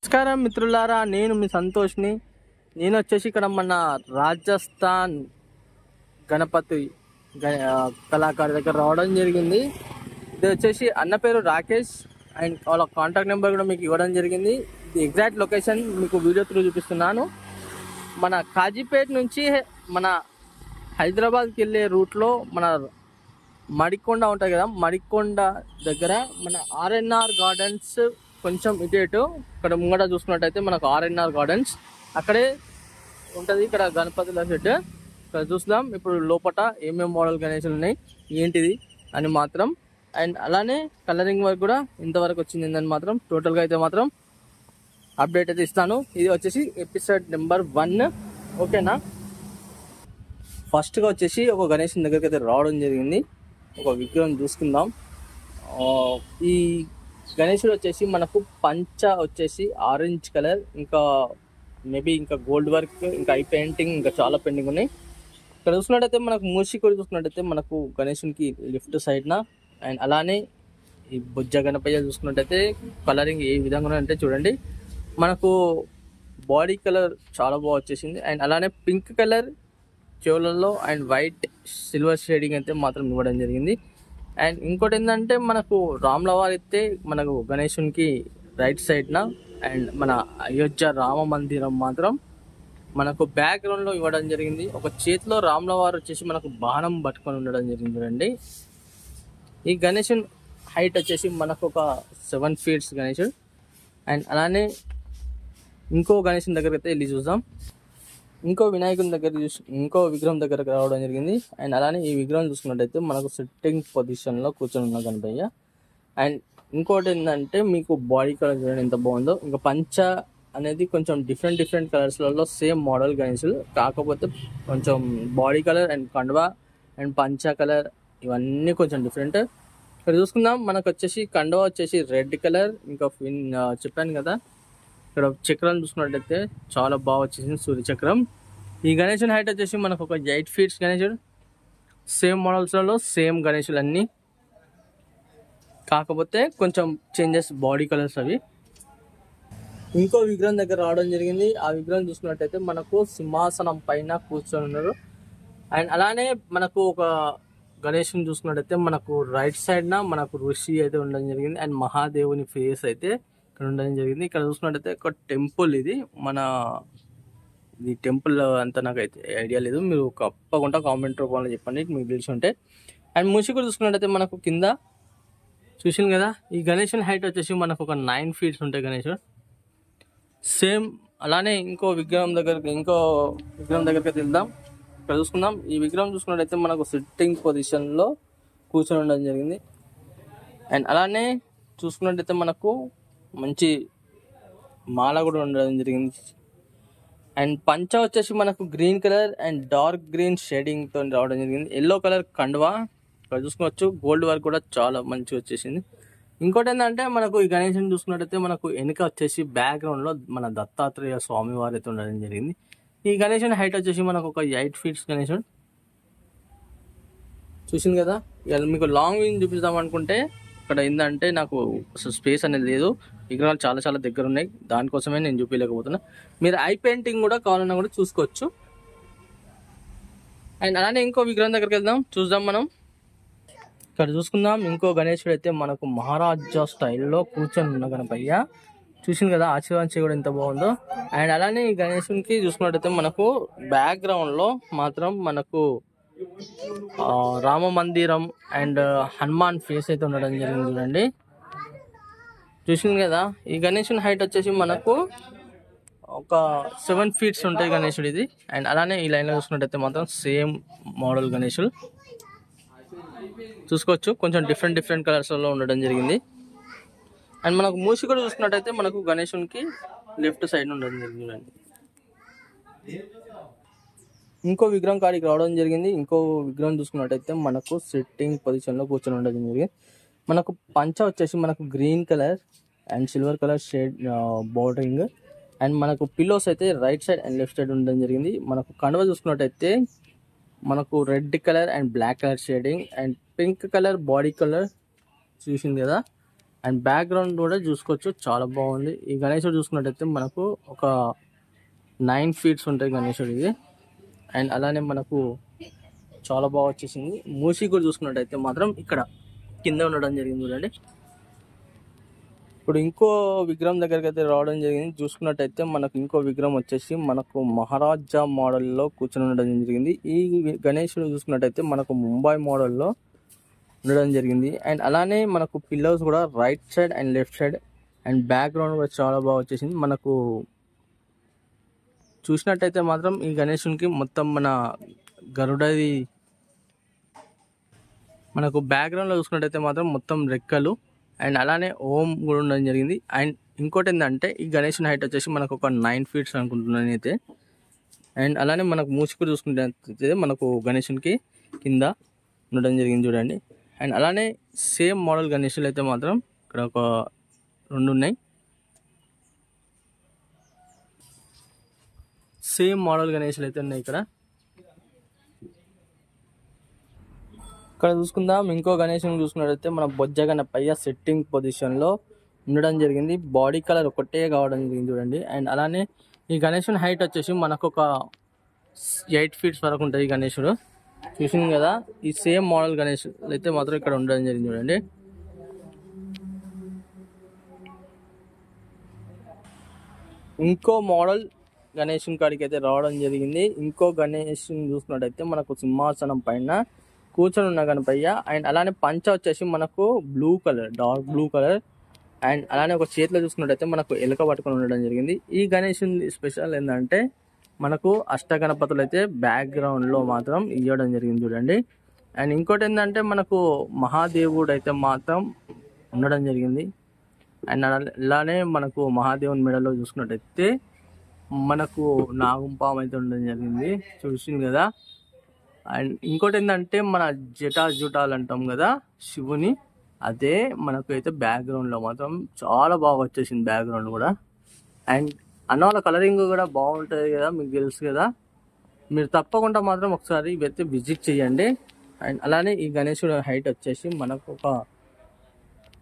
నమస్కారం మిత్రులారా, నేను మీ సంతోష్ని. నేను వచ్చేసి ఇక్కడ మన రాజస్థాన్ గణపతి కళాకారు దగ్గర రావడం జరిగింది. ఇది వచ్చేసి అన్న పేరు రాకేష్ అండ్ వాళ్ళ కాంటాక్ట్ నెంబర్ కూడా మీకు ఇవ్వడం జరిగింది. ఇది ఎగ్జాక్ట్ లొకేషన్ మీకు వీడియో త్రూ చూపిస్తున్నాను. మన కాజీపేట నుంచి మన హైదరాబాద్కి వెళ్ళే రూట్లో మన మడికొండ ఉంటుంది కదా, మడికొండ దగ్గర మన ఆర్ఎన్ఆర్ గార్డెన్స్ కొంచెం ఇటు ఇక్కడ ముంగట చూసుకున్నట్టయితే మనకు ఆర్ఎన్ఆర్ గార్డెన్స్ అక్కడే ఉంటుంది. ఇక్కడ గణపతుల సెట్ ఇక్కడ చూద్దాం. ఇప్పుడు లోపల ఏమేమి మోడల్ గణేషులు ఉన్నాయి ఏంటిది అని మాత్రం, అండ్ అలానే కలరింగ్ వర్క్ కూడా ఇంతవరకు వచ్చిందని మాత్రం టోటల్గా అయితే మాత్రం అప్డేట్ అయితే ఇస్తాను. ఇది వచ్చేసి ఎపిసోడ్ నెంబర్ 1. ఓకేనా. ఫస్ట్గా వచ్చేసి ఒక గణేష్ దగ్గరికి అయితే రావడం జరిగింది. ఒక విగ్రహం చూసుకుందాం. ఈ గణేశుడు వచ్చేసి మనకు పంచ వచ్చేసి ఆరెంజ్ కలర్, ఇంకా మేబీ ఇంకా గోల్డ్ వర్క్, ఇంకా ఐ పెయింటింగ్, ఇంకా చాలా పెయింటింగ్ ఉన్నాయి. ఇక్కడ చూసుకున్నట్టయితే మనకు మూషికుడు చూసుకున్నట్టయితే మనకు గణేశునికి లెఫ్ట్ సైడ్న, అండ్ అలానే ఈ బుజ్జ గణపయ్య చూసుకున్నట్టయితే కలరింగ్ ఏ విధంగా అంటే చూడండి, మనకు బాడీ కలర్ చాలా బాగా వచ్చేసింది. అండ్ అలానే పింక్ కలర్ చెవులలో అండ్ వైట్ సిల్వర్ షేడింగ్ అయితే మాత్రం ఇవ్వడం జరిగింది. అండ్ ఇంకోటి ఏంటంటే మనకు రామ్లవారి అయితే మనకు గణేశునికి రైట్ సైడ్న, అండ్ మన అయోధ్య రామ మందిరం మాత్రం మనకు బ్యాక్గ్రౌండ్లో ఇవ్వడం జరిగింది. ఒక చేతిలో రామ్లవారు వచ్చేసి మనకు బాణం పట్టుకొని ఉండడం జరిగింది చూడండి. ఈ గణేశుని హైట్ వచ్చేసి మనకు ఒక 7 feet గణేశుడు. అండ్ అలానే ఇంకో గణేశుని దగ్గరికి అయితే వెళ్ళి చూద్దాం. ఇంకో వినాయకుని దగ్గర ఇంకో విగ్రహం దగ్గరకు రావడం జరిగింది. అండ్ అలానే ఈ విగ్రహం చూసుకున్నట్టయితే మనకు సిట్టింగ్ పొజిషన్లో కూర్చొని ఉన్న గణపయ్య. అండ్ ఇంకోటి ఏంటంటే మీకు బాడీ కలర్ చూడండి ఎంత బాగుందో. ఇంకా పంచ అనేది కొంచెం డిఫరెంట్ కలర్స్లలో సేమ్ మోడల్ గణేశులు, కాకపోతే కొంచెం బాడీ కలర్ అండ్ కండువా అండ్ పంచ కలర్ ఇవన్నీ కొంచెం డిఫరెంట్. ఇక్కడ చూసుకుందాం. మనకు వచ్చేసి కండువా వచ్చేసి రెడ్ కలర్, ఇంకా చెప్పాను కదా ఇక్కడ చక్రం చూసుకున్నట్టయితే చాలా బాగా వచ్చేసింది, సూర్యచక్రం. ఈ గణేశుని హైట్ వచ్చేసి మనకు ఒక 8 feet గణేశుడు. సేమ్ మోడల్స్లలో సేమ్ గణేశులు అన్నీ, కాకపోతే కొంచెం చేంజెస్ బాడీ కలర్స్ అవి. ఇంకో విగ్రహం దగ్గర రావడం జరిగింది. ఆ విగ్రహం చూసుకున్నట్టయితే మనకు సింహాసనం పైన కూర్చొని ఉన్నారు. అండ్ అలానే మనకు ఒక గణేశుని చూసుకున్నట్టయితే మనకు రైట్ సైడ్న మనకు ఋషి అయితే ఉండడం జరిగింది. అండ్ మహాదేవుని ఫేస్ అయితే ఇక్కడ ఉండడం జరిగింది. ఇక్కడ చూసుకున్నట్టయితే ఒక టెంపుల్, ఇది మన ఇది టెంపుల్ అంతా నాకైతే ఐడియా లేదు, మీరు తప్పకుండా కామెంట్ రూపంలో చెప్పండి మీకు తెలిసి ఉంటే. అండ్ మూషికుడు చూసుకున్నట్టయితే మనకు కింద చూసింది కదా. ఈ గణేశుని హైట్ వచ్చేసి మనకు ఒక 9 feet ఉంటాయి గణేశుడు. సేమ్ అలానే ఇంకో విగ్రహం దగ్గరికి వెళ్దాం. ఇక్కడ చూసుకుందాం. ఈ విగ్రహం చూసుకున్నట్టయితే మనకు సిట్టింగ్ పొజిషన్లో కూర్చొని ఉండడం జరిగింది. అండ్ అలానే చూసుకున్నట్టయితే మనకు మంచి మాల కూడా ఉండడం జరిగింది. అండ్ పంచ వచ్చేసి మనకు green colour and dark green షేడింగ్తో రావడం జరిగింది. ఎల్లో కలర్ కండువా ఇక్కడ చూసుకోవచ్చు. గోల్డ్ వర్క్ కూడా చాలా మంచిగా వచ్చేసింది. ఇంకోటి ఏంటంటే మనకు ఈ గణేశుని చూసుకున్నట్టయితే మనకు వెనుక వచ్చేసి బ్యాక్గ్రౌండ్లో మన దత్తాత్రేయ స్వామి వారు అయితే ఉండడం జరిగింది. ఈ గణేశుని హైట్ వచ్చేసి మనకు ఒక 8 feet గణేశుడు. చూసింది కదా. ఇక మీకు లాంగ్ వ్యూని చూపిద్దాం అనుకుంటే ఇక్కడ ఏంటంటే నాకు అసలు స్పేస్ అనేది లేదు, విగ్రహాలు చాలా దగ్గర ఉన్నాయి, దానికోసమే నేను చూపించలేకపోతున్నా. మీరు ఐ పెయింటింగ్ కూడా కావాలన్నా కూడా చూసుకోవచ్చు. అండ్ అలానే ఇంకో విగ్రహం దగ్గరికి వెళ్దాం, చూద్దాం మనం. ఇక్కడ చూసుకుందాం. ఇంకో గణేశుడు అయితే మనకు మహారాజా స్టైల్లో కూర్చొని ఉన్న గణపయ్య. చూసింది కదా ఆశీర్వాదం కూడా ఎంత బాగుందో. అండ్ అలానే ఈ గణేశునికి చూసుకున్నట్టయితే మనకు బ్యాక్గ్రౌండ్లో మాత్రం మనకు రామ మందిరం అండ్ హనుమాన్ ఫేస్ అయితే ఉండడం జరిగింది చూడండి. చూసింది కదా. ఈ గణేశుని హైట్ వచ్చేసి మనకు ఒక 7 feet ఉంటాయి గణేశుడు ఇది. అండ్ అలానే ఈ లైన్లో చూసుకున్నట్టయితే మాత్రం సేమ్ మోడల్ గణేశులు చూసుకోవచ్చు. కొంచెం డిఫరెంట్ కలర్స్లో ఉండడం జరిగింది. అండ్ మనకు మూషికుడు చూసుకున్నట్టయితే మనకు గణేశునికి లెఫ్ట్ సైడ్ ఉండడం జరిగింది చూడండి. ఇంకో విగ్రహం కాడికి రావడం జరిగింది. ఇంకో విగ్రహం చూసుకున్నట్టయితే మనకు సిట్టింగ్ పొజిషన్లో కూర్చొని ఉండడం జరిగింది. మనకు పంచ వచ్చేసి మనకు green colour and silver colour shade bordering. And మనకు పిల్లోస్ అయితే right side and left side ఉండడం జరిగింది. మనకు కండువ చూసుకున్నట్టయితే మనకు red colour and black colour shading and pink colour body colour చూసింది కదా. అండ్ బ్యాక్గ్రౌండ్ కూడా చూసుకోవచ్చు, చాలా బాగుంది. ఈ గణేశుడు చూసుకున్నట్టయితే మనకు ఒక 9 ఫీట్స్ ఉంటాయి గణేశుడు ఇది. అండ్ అలానే మనకు చాలా బాగా వచ్చేసింది. మూసి కూడా చూసుకున్నట్టయితే మాత్రం ఇక్కడ కింద ఉండడం జరిగింది చూడండి. ఇప్పుడు ఇంకో విగ్రహం దగ్గరికి అయితే రావడం జరిగింది. చూసుకున్నట్టయితే మనకు ఇంకో విగ్రహం వచ్చేసి మనకు మహారాజా మోడల్లో కూర్చొని ఉండడం జరిగింది. ఈ గణేశుడు చూసుకున్నట్టయితే మనకు ముంబై మోడల్లో ఉండడం జరిగింది. అండ్ అలానే మనకు పిల్లర్స్ కూడా right side and left side and background కూడా చాలా బాగా వచ్చేసింది. మనకు చూసినట్టయితే మాత్రం ఈ గణేశునికి మొత్తం మన గరుడది మనకు బ్యాక్గ్రౌండ్లో చూసుకున్నట్టయితే మాత్రం మొత్తం రెక్కలు అండ్ అలానే ఓం కూడా ఉండడం జరిగింది. అండ్ ఇంకోటి ఏంటంటే ఈ గణేశుని హైట్ వచ్చేసి మనకు ఒక 9 ఫీట్స్ అనుకుంటున్నాను అయితే. అండ్ అలానే మనకు మూసికు చూసుకుంటే మనకు గణేశునికి కింద ఉండడం జరిగింది చూడండి. అండ్ అలానే సేమ్ మోడల్ గణేశులు అయితే మాత్రం ఇక్కడ ఒక 2 ఉన్నాయి. సేమ్ మోడల్ గణేశులు అయితే ఉన్నాయి ఇక్కడ. ఇక్కడ చూసుకుందాం ఇంకో గణేశుని చూసుకున్నట్టయితే మన బొజ్జ గణపయ్య సెట్టింగ్ పొజిషన్లో ఉండడం జరిగింది. బాడీ కలర్ ఒకటే కావడం జరిగింది చూడండి. అండ్ అలానే ఈ గణేశుని హైట్ వచ్చేసి మనకు ఒక 8 ఫీట్స్ వరకు ఉంటుంది ఈ గణేశుడు. చూసింది కదా, ఈ సేమ్ మోడల్ గణేశుడు అయితే మాత్రం ఇక్కడ ఉండడం జరిగింది చూడండి. ఇంకో మోడల్ గణేశుని కాడికి అయితే రావడం జరిగింది. ఇంకో గణేశుని చూసుకున్నట్టయితే మనకు సింహాసనం పైన కూర్చొని ఉన్న గణపయ్య. అండ్ అలానే పంచ వచ్చేసి మనకు blue colour, dark blue colour. And అలానే ఒక చేతిలో చూసుకున్నట్టయితే మనకు ఎలుక పట్టుకొని ఉండడం జరిగింది. ఈ గణేశుని స్పెషల్ ఏంటంటే మనకు అష్టగణపతులు అయితే బ్యాక్గ్రౌండ్లో మాత్రం ఇవ్వడం జరిగింది చూడండి. అండ్ ఇంకోటి ఏంటంటే మనకు మహాదేవుడు అయితే మాత్రం ఉండడం జరిగింది. అండ్ అలానే మనకు మహాదేవుని మెడలో చూసుకున్నట్టయితే మనకు నాగుంపాము అయితే ఉండడం జరిగింది, చూసింది కదా. అండ్ ఇంకోటి ఏంటంటే మన జటాజుటాలు అంటాం కదా శివుని, అదే మనకు అయితే బ్యాక్గ్రౌండ్లో మాత్రం చాలా బాగా వచ్చేసింది బ్యాక్గ్రౌండ్ కూడా. అండ్ అన్న వాళ్ళ కలరింగ్ కూడా బాగుంటుంది కదా, మీకు తెలుసు కదా. మీరు తప్పకుండా మాత్రం ఒకసారి ఇవైతే విజిట్ చేయండి. అండ్ అలానే ఈ గణేశుడు హైట్ వచ్చేసి మనకు ఒక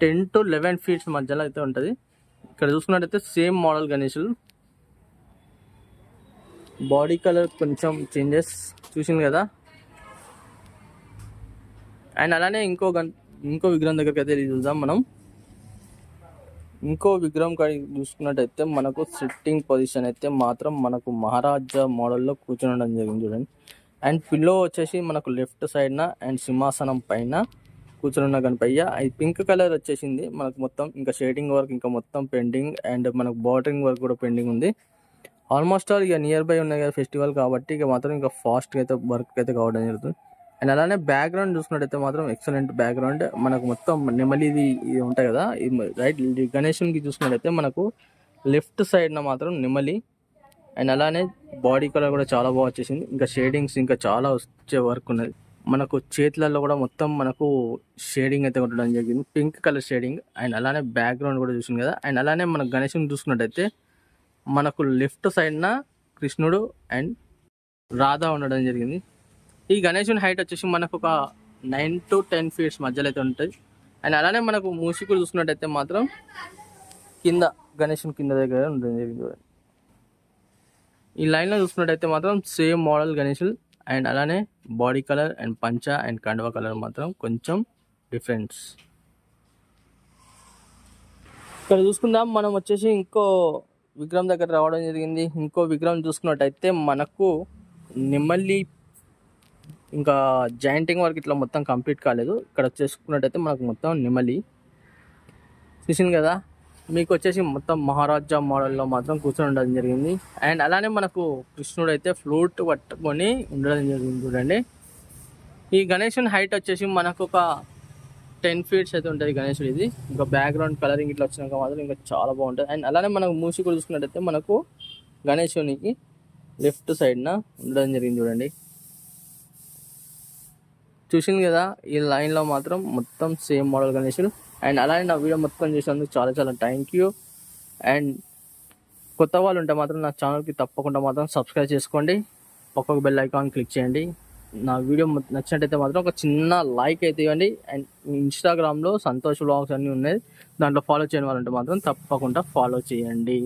10 to 11 ఫీట్స్ మధ్యలో అయితే ఉంటుంది. ఇక్కడ చూసుకున్నట్టయితే సేమ్ మోడల్ గణేశులు, బాడీ కలర్ కొంచెం చేంజెస్, చూసింది కదా. అండ్ అలానే ఇంకో విగ్రహం దగ్గరికి అయితే చూద్దాం మనం. ఇంకో విగ్రహం చూసుకున్నట్టయితే మనకు సిట్టింగ్ పొజిషన్ అయితే మాత్రం మనకు మహారాజా మోడల్లో కూర్చొని ఉండడం జరిగింది చూడండి. అండ్ పిల్లో వచ్చేసి మనకు లెఫ్ట్ సైడ్న అండ్ సింహాసనం పైన కూర్చొని ఉన్న గణపయ్య. అది పింక్ కలర్ వచ్చేసింది మనకు మొత్తం. ఇంకా షేడింగ్ వర్క్ ఇంకా మొత్తం పెండింగ్ అండ్ మనకు బార్డరింగ్ వర్క్ కూడా పెండింగ్ ఉంది. ఆల్మోస్ట్ ఆల్ ఇక నియర్ బై ఉన్నాయి కదా ఫెస్టివల్ కాబట్టి ఇక మాత్రం ఇంకా ఫాస్ట్గా అయితే వర్క్ అయితే కావడం జరుగుతుంది. అండ్ అలానే బ్యాక్గ్రౌండ్ చూసుకున్నట్టయితే మాత్రం ఎక్సలెంట్ బ్యాక్గ్రౌండ్. మనకు మొత్తం నెమలిది ఇది ఉంటాయి కదా, రైట్ గణేశునికి చూసుకున్నట్టయితే మనకు లెఫ్ట్ సైడ్న మాత్రం నెమలి. అండ్ అలానే బాడీ కలర్ కూడా చాలా బాగా వచ్చేసింది. ఇంకా షేడింగ్స్ ఇంకా చాలా వచ్చే వర్క్ ఉన్నది. మనకు చేతులలో కూడా మొత్తం మనకు షేడింగ్ అయితే ఉండడం జరిగింది, పింక్ కలర్ షేడింగ్. అండ్ అలానే బ్యాక్గ్రౌండ్ కూడా చూసింది కదా. అండ్ అలానే మన గణేశుని చూసుకున్నట్టయితే మనకు లెఫ్ట్ సైడ్న కృష్ణుడు అండ్ రాధా ఉండడం జరిగింది. ఈ గణేశుని హైట్ వచ్చేసి మనకు ఒక 9 to 10 ఫీట్స్ మధ్యలో అయితే ఉంటుంది. అండ్ అలానే మనకు మూసికులు చూసుకున్నట్టయితే మాత్రం కింద గణేశుని కింద దగ్గర ఉండడం జరిగింది. ఈ లైన్లో చూసుకున్నట్టయితే మాత్రం సేమ్ మోడల్ గణేశులు. అండ్ అలానే బాడీ కలర్ అండ్ పంచ అండ్ కండువ కలర్ మాత్రం కొంచెం డిఫరెన్స్. ఇక్కడ చూసుకుందాం మనం వచ్చేసి ఇంకో విగ్రహం దగ్గర రావడం జరిగింది. ఇంకో విగ్రహం చూసుకున్నట్టయితే మనకు నెమలి ఇంకా జాయింటింగ్ వర్క్ ఇట్లా మొత్తం కంప్లీట్ కాలేదు. ఇక్కడ చేసుకున్నట్టయితే మనకు మొత్తం నెమలి చూసింది కదా. మీకు వచ్చేసి మొత్తం మహారాజా మోడల్లో మాత్రం కూర్చొని ఉండడం జరిగింది. అండ్ అలానే మనకు కృష్ణుడు అయితే ఫ్లూట్ పట్టుకొని ఉండడం జరిగింది చూడండి. ఈ గణేశుని హైట్ వచ్చేసి మనకు ఒక 10 ఫీట్స్ అయితే ఉంటుంది గణేశుడు ఇది. ఇంకా బ్యాక్గ్రౌండ్ కలరింగ్ ఇట్లా వచ్చినాక మాత్రం ఇంకా చాలా బాగుంటుంది. అండ్ అలానే మనకు మూసి కూడా చూసుకున్నట్టయితే మనకు గణేశునికి లెఫ్ట్ సైడ్న ఉండడం జరిగింది చూడండి, చూసింది కదా. ఈ లైన్లో మాత్రం మొత్తం సేమ్ మోడల్ గణేశుడు. అండ్ అలానే నా వీడియో మొత్తం చేసినందుకు చాలా చాలా థ్యాంక్ యూ. అండ్ కొత్త వాళ్ళు ఉంటే మాత్రం నా ఛానల్కి తప్పకుండా మాత్రం సబ్స్క్రైబ్ చేసుకోండి, పక్కకు బెల్ ఐకాన్ క్లిక్ చేయండి. నా వీడియో నచ్చినట్టయితే మాత్రం ఒక చిన్న లైక్ అయితే ఇవ్వండి. అండ్ ఇన్స్టాగ్రామ్లో సంతోష్ వ్లాగ్స్ అన్నీ ఉన్నాయి, దాంట్లో ఫాలో చేయని వాళ్ళంటే మాత్రం తప్పకుండా ఫాలో చేయండి.